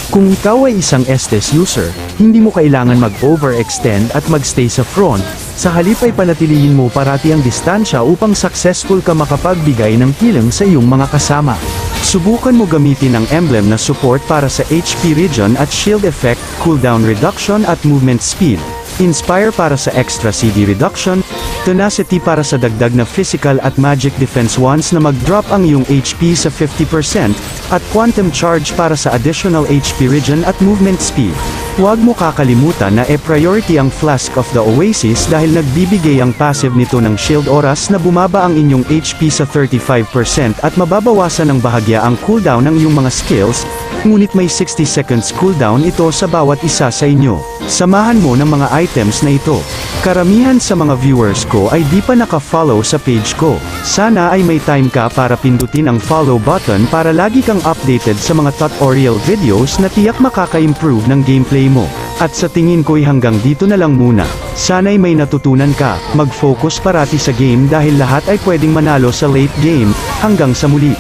Kung ikaw ay isang Estes user, hindi mo kailangan mag-overextend at magstay sa front, sa halip ay panatilihin mo parati ang distansya upang successful ka makapagbigay ng killing sa iyong mga kasama. Subukan mo gamitin ang emblem na support para sa HP regen at shield effect, cooldown reduction at movement speed, Inspire para sa extra CD reduction, Tenacity para sa dagdag na physical at magic defense once na mag-drop ang iyong HP sa 50%, at Quantum Charge para sa additional HP regen at movement speed. Huwag mo kakalimutan na priority ang Flask of the Oasis dahil nagbibigay ang passive nito ng shield oras na bumaba ang inyong HP sa 35% at mababawasan ng bahagya ang cooldown ng iyong mga skills, ngunit may 60 seconds cooldown ito sa bawat isa sa inyo. Samahan mo ng mga items na ito. Karamihan sa mga viewers ko ay di pa naka-follow sa page ko. Sana ay may time ka para pindutin ang follow button para lagi kang updated sa mga tutorial videos na tiyak makaka-improve ng gameplay mo. At sa tingin ko'y hanggang dito na lang muna. Sana'y may natutunan ka, mag-focus parati sa game dahil lahat ay pwedeng manalo sa late game. Hanggang sa muli.